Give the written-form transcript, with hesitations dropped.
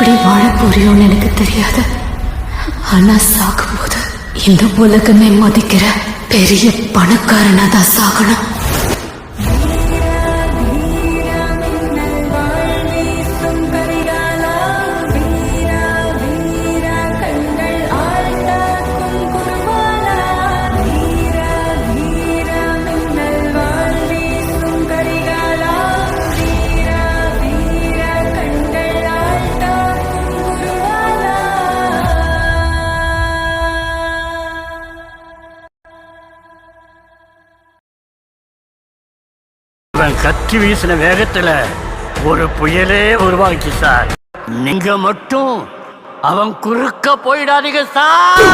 எப்படி வாழ போறியோன்னு எனக்கு தெரியாது. ஆனா சாகும்போது இந்த உலகமே மதிக்கிற பெரிய பணக்காரனா தான் சாகணும். கத்தி வீசின வேகத்துல ஒரு புயலே உருவாச்சு சார். நீங்க மட்டும் அவன் குறுக்க போயிடாதீங்க சார்.